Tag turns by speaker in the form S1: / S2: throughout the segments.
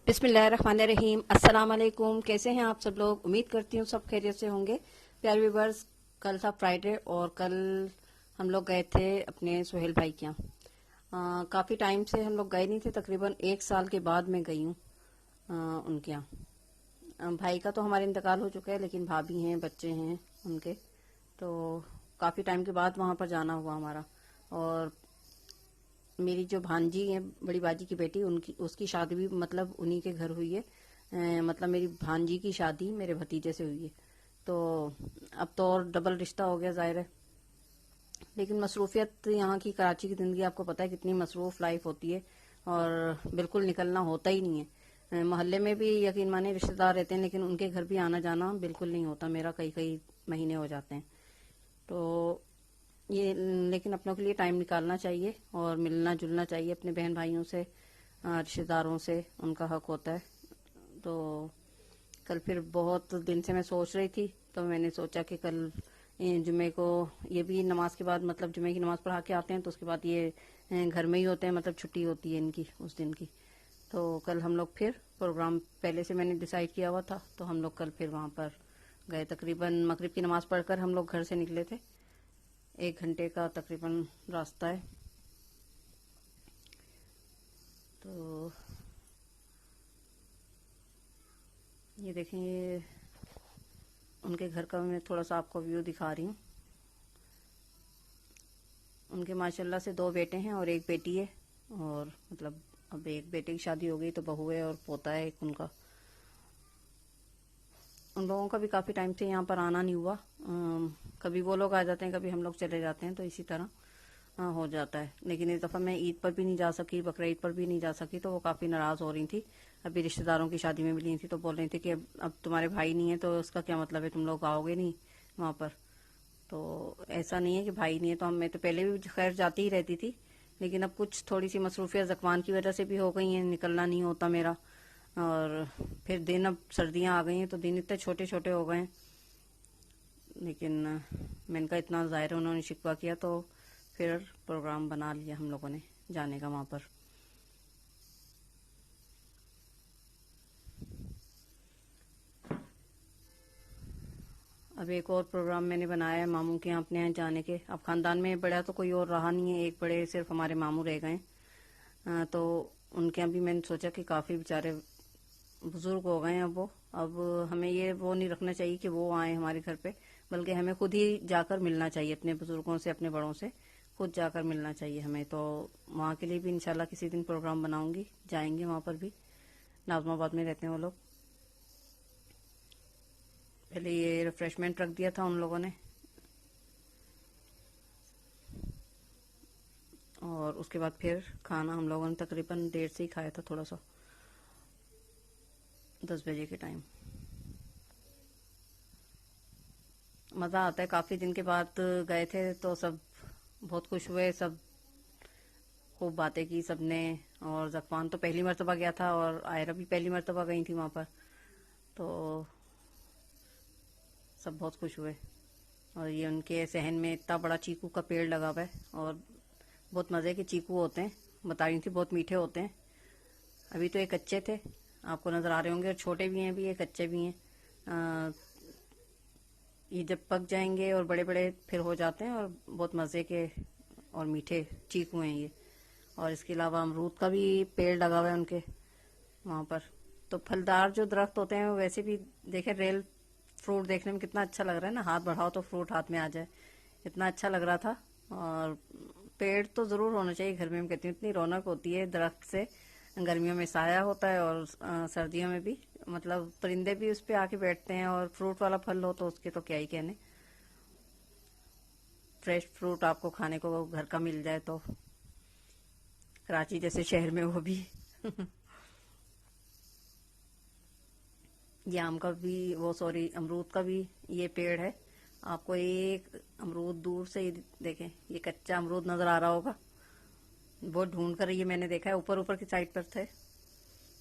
S1: बिस्मिल्लाहिर्रहमानिर्रहीम। अस्सलाम वालेकुम। कैसे हैं आप सब लोग? उम्मीद करती हूँ सब खैरियत से होंगे। प्यारे व्यूवर्स, कल था फ्राइडे और कल हम लोग गए थे अपने सुहेल भाई के यहाँ। काफ़ी टाइम से हम लोग गए नहीं थे, तकरीबन 1 साल के बाद मैं गई हूँ उनके यहाँ। भाई का तो हमारे इंतकाल हो चुका है, लेकिन भाभी हैं, बच्चे हैं उनके, तो काफ़ी टाइम के बाद वहाँ पर जाना हुआ हमारा। और मेरी जो भांजी है, बड़ी बाजी की बेटी, उनकी उसकी शादी भी मतलब उन्हीं के घर हुई है। मतलब मेरी भांजी की शादी मेरे भतीजे से हुई है, तो अब तो और डबल रिश्ता हो गया, जाहिर है। लेकिन मसरूफियत यहाँ की, कराची की ज़िंदगी आपको पता है कितनी मसरूफ़ लाइफ होती है, और बिल्कुल निकलना होता ही नहीं है। मोहल्ले में भी यकीन माने रिश्तेदार रहते हैं, लेकिन उनके घर भी आना जाना बिल्कुल नहीं होता मेरा, कई कई महीने हो जाते हैं। तो ये, लेकिन अपनों के लिए टाइम निकालना चाहिए और मिलना जुलना चाहिए अपने बहन भाइयों से, रिश्तेदारों से, उनका हक होता है। तो कल फिर बहुत दिन से मैं सोच रही थी, तो मैंने सोचा कि कल जुमे को, ये भी नमाज के बाद, मतलब जुमे की नमाज पढ़ा के आते हैं तो उसके बाद ये घर में ही होते हैं, मतलब छुट्टी होती है इनकी उस दिन की। तो कल हम लोग फिर प्रोग्राम पहले से मैंने डिसाइड किया हुआ था, तो हम लोग कल फिर वहाँ पर गए। तकरीबन मगरिब की नमाज पढ़कर हम लोग घर से निकले थे। 1 घंटे का तकरीबन रास्ता है। तो ये देखें, ये उनके घर का मैं थोड़ा सा आपको व्यू दिखा रही हूँ। उनके माशाल्लाह से 2 बेटे हैं और 1 बेटी है, और मतलब अब एक बेटे की शादी हो गई तो बहू है और पोता है एक उनका। उन लोगों का भी काफ़ी टाइम से यहाँ पर आना नहीं हुआ। कभी वो लोग आ जाते हैं, कभी हम लोग चले जाते हैं, तो इसी तरह हो जाता है। लेकिन इस दफ़ा मैं ईद पर भी नहीं जा सकी, बकरा ईद पर भी नहीं जा सकी, तो वो काफ़ी नाराज़ हो रही थी। अभी रिश्तेदारों की शादी में मिली थी, तो बोल रही थी कि अब तुम्हारे भाई नहीं है तो उसका क्या मतलब है, तुम लोग आओगे नहीं वहाँ पर। तो ऐसा नहीं है कि भाई नहीं है, तो मैं तो पहले भी खैर जाती ही रहती थी, लेकिन अब कुछ थोड़ी सी मसरूफियत जकवान की वजह से भी हो गई हैं, निकलना नहीं होता मेरा। और फिर दिन, अब सर्दियाँ आ गई हैं तो दिन इतने छोटे छोटे हो गए हैं। लेकिन मैंने कहा इतना ज़ाहिर उन्होंने शिकवा किया, तो फिर प्रोग्राम बना लिया हम लोगों ने जाने का वहाँ पर। अब एक और प्रोग्राम मैंने बनाया है मामू के यहाँ, अपने यहाँ जाने के। अब ख़ानदान में बड़ा तो कोई और रहा नहीं है, एक बड़े सिर्फ हमारे मामू रह गए हैं। तो उनके यहाँ भी मैंने सोचा कि काफ़ी बेचारे बुजुर्ग हो गए हैं अब हमें ये वो नहीं रखना चाहिए कि वो आए हमारे घर पे, बल्कि हमें खुद ही जाकर मिलना चाहिए अपने बुजुर्गों से, अपने बड़ों से खुद जाकर मिलना चाहिए हमें। तो वहाँ के लिए भी इंशाल्लाह किसी दिन प्रोग्राम बनाऊंगी, जाएंगे वहाँ पर भी। नाजमाबाद में रहते हैं वो लोग। पहले ये रिफ्रेशमेंट रख दिया था उन लोगों ने, और उसके बाद फिर खाना हम लोगों ने तकरीबन देर से ही खाया था, थोड़ा सा 10 बजे के टाइम। मज़ा आता है, काफ़ी दिन के बाद गए थे तो सब बहुत खुश हुए, सब खूब बातें की सबने। और जकवान तो पहली मर्तबा गया था, और आयरा भी पहली मर्तबा गई थी वहाँ पर, तो सब बहुत खुश हुए। और ये उनके सहन में इतना बड़ा चीकू का पेड़ लगा हुआ है, और बहुत मज़े के चीकू होते हैं, बता रही थी, बहुत मीठे होते हैं। अभी तो ये कच्चे थे, आपको नज़र आ रहे होंगे, और छोटे भी हैं अभी, ये कच्चे भी हैं। ये जब पक जाएंगे और बड़े बड़े फिर हो जाते हैं, और बहुत मज़े के और मीठे चीकू हैं ये। और इसके अलावा अमरूद का भी पेड़ लगा हुआ है उनके वहाँ पर। तो फलदार जो दरख्त होते हैं वो वैसे भी, देखे रियल फ्रूट देखने में कितना अच्छा लग रहा है ना, हाथ बढ़ाओ तो फ्रूट हाथ में आ जाए, इतना अच्छा लग रहा था। और पेड़ तो ज़रूर होना चाहिए घर में, मैं कहती हूँ इतनी रौनक होती है दरख्त से। गर्मियों में साया होता है, और सर्दियों में भी, मतलब परिंदे भी उस पर आके बैठते हैं, और फ्रूट वाला फल हो तो उसके तो क्या ही कहने। फ्रेश फ्रूट आपको खाने को घर का मिल जाए तो, कराची जैसे शहर में वो भी। ये आम का भी, वो सॉरी, अमरूद का भी ये पेड़ है। आपको एक अमरूद दूर से ही देखें, ये कच्चा अमरूद नजर आ रहा होगा। बहुत ढूंढ कर ये मैंने देखा है, ऊपर ऊपर की साइड पर थे।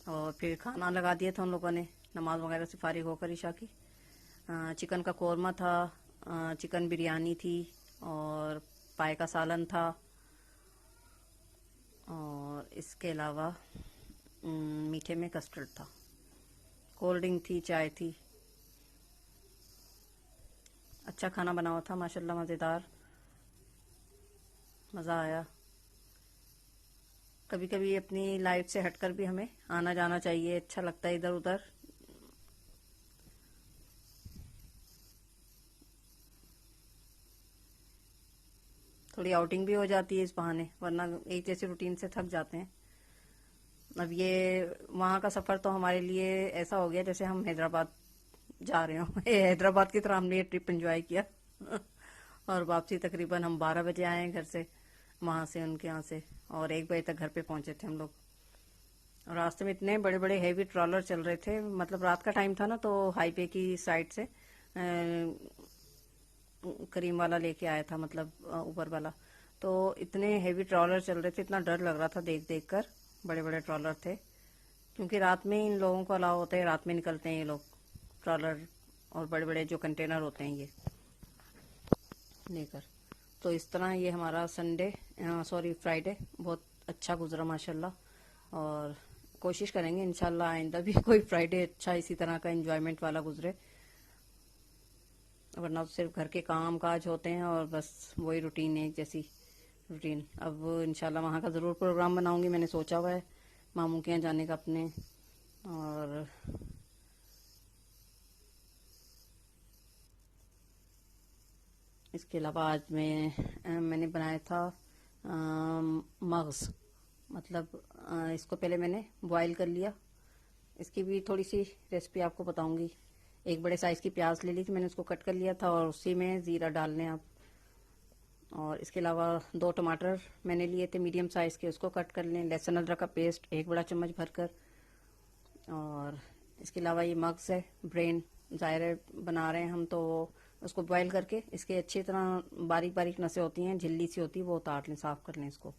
S1: और फिर खाना लगा दिया था उन लोगों ने, नमाज वगैरह से फारिग होकर ईशा की। चिकन का कौरमा था, चिकन बिरयानी थी, और पाए का सालन था, और इसके अलावा मीठे में कस्टर्ड था, कोल्ड ड्रिंक थी, चाय थी। अच्छा खाना बना हुआ था माशाल्लाह, मज़ेदार, मज़ा आया। कभी कभी अपनी लाइफ से हटकर भी हमें आना जाना चाहिए, अच्छा लगता है इधर उधर। थोड़ी आउटिंग भी हो जाती है इस बहाने, वरना एक जैसी रूटीन से थक जाते हैं। अब ये वहाँ का सफ़र तो हमारे लिए ऐसा हो गया जैसे हम हैदराबाद जा रहे हो। ये हैदराबाद की तरह हमने ये ट्रिप एंजॉय किया। और वापसी तकरीबन हम 12 बजे आए हैं घर से, वहाँ से, उनके यहाँ से, और 1 बजे तक घर पे पहुंचे थे हम लोग। और रास्ते में इतने बड़े बड़े हैवी ट्रॉलर चल रहे थे, मतलब रात का टाइम था ना, तो हाईवे की साइड से करीम वाला लेके आया था, मतलब ऊबर वाला। तो इतने हैवी ट्रॉलर चल रहे थे, इतना डर लग रहा था देख देख कर। बड़े बड़े ट्रॉलर थे, क्योंकि रात में इन लोगों को अलाउ होता है, रात में निकलते हैं ये लोग ट्रॉलर और बड़े बड़े जो कंटेनर होते हैं ये लेकर। तो इस तरह ये हमारा संडे, सॉरी फ्राइडे बहुत अच्छा गुजरा माशाल्लाह। और कोशिश करेंगे इंशाल्लाह आइंदा भी कोई फ्राइडे अच्छा इसी तरह का एंजॉयमेंट वाला गुजरे, वरना तो सिर्फ घर के काम काज होते हैं और बस वही रूटीन है, एक जैसी रूटीन। अब इंशाल्लाह वहाँ का ज़रूर प्रोग्राम बनाऊंगी, मैंने सोचा हुआ है मामू के यहाँ जाने का अपने। और इसके अलावा आज मैंने बनाया था मग्स, मतलब इसको पहले मैंने बॉईल कर लिया। इसकी भी थोड़ी सी रेसिपी आपको बताऊंगी। एक बड़े साइज़ की प्याज ले ली थी मैंने, उसको कट कर लिया था और उसी में ज़ीरा डाल लें आप। और इसके अलावा 2 टमाटर मैंने लिए थे मीडियम साइज़ के, उसको कट कर लें। लहसुन अदरक का पेस्ट 1 बड़ा चम्मच भरकर। और इसके अलावा ये मग्स है, ब्रेन ज़ाहिर बना रहे हैं हम, तो उसको बॉईल करके इसके अच्छी तरह बारीक बारीक नसें होती हैं, झिल्ली सी होती है, वो उतार लें, साफ़ कर लें इसको,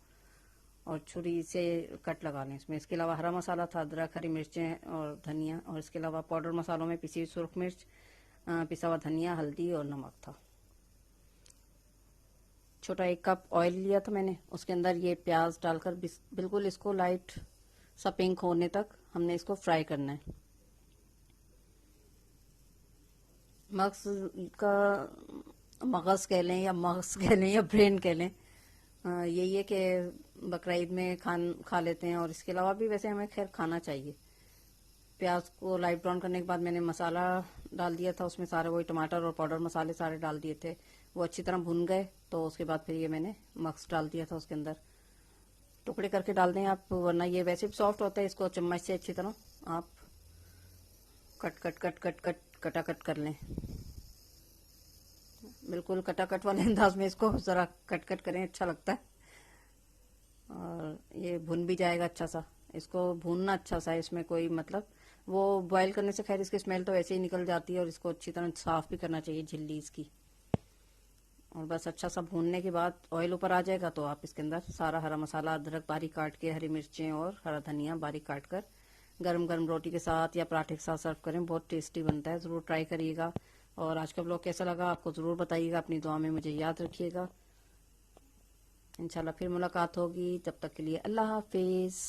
S1: और छुरी से कट लगा लें इसमें। इसके अलावा हरा मसाला था, अदरक, हरी मिर्चें और धनिया। और इसके अलावा पाउडर मसालों में पिसी हुई सुरख मिर्च, पिसा हुआ धनिया, हल्दी और नमक था। छोटा 1 कप ऑयल लिया था मैंने, उसके अंदर ये प्याज डालकर बिल्कुल इसको लाइट सा पिंक होने तक हमने इसको फ्राई करना है। मग्स का मगज कह लें या मग्स कह लें या ब्रेन कह लें, यही है कि बकरा ईद में खा लेते हैं। और इसके अलावा भी वैसे हमें खैर खाना चाहिए। प्याज को लाइट ब्राउन करने के बाद मैंने मसाला डाल दिया था, उसमें सारे वही टमाटर और पाउडर मसाले सारे डाल दिए थे, वो अच्छी तरह भुन गए। तो उसके बाद फिर ये मैंने मग्स डाल दिया था उसके अंदर। टुकड़े करके डाल दें आप, वरना ये वैसे भी सॉफ्ट होता है, इसको चम्मच से अच्छी तरह आप cut cut cut cut cut कटा कट कर लें। बिल्कुल कटाकट वाले अंदाज में इसको ज़रा कट कट करें, अच्छा लगता है। और ये भुन भी जाएगा अच्छा सा, इसको भूनना अच्छा सा है, इसमें कोई मतलब वो बॉईल करने से खैर इसकी स्मेल तो ऐसे ही निकल जाती है, और इसको अच्छी तरह साफ भी करना चाहिए झिल्ली इसकी। और बस अच्छा सा भूनने के बाद ऑयल ऊपर आ जाएगा, तो आप इसके अंदर सारा हरा मसाला, अदरक बारीक काट के, हरी मिर्चें और हरा धनिया बारीक काट कर गरम गरम रोटी के साथ या पराठे के साथ सर्व करें, बहुत टेस्टी बनता है, ज़रूर ट्राई करिएगा। और आज का ब्लॉग कैसा लगा आपको ज़रूर बताइएगा, अपनी दुआ में मुझे याद रखिएगा। इंशाल्लाह फिर मुलाकात होगी, तब तक के लिए अल्लाह हाफिज़।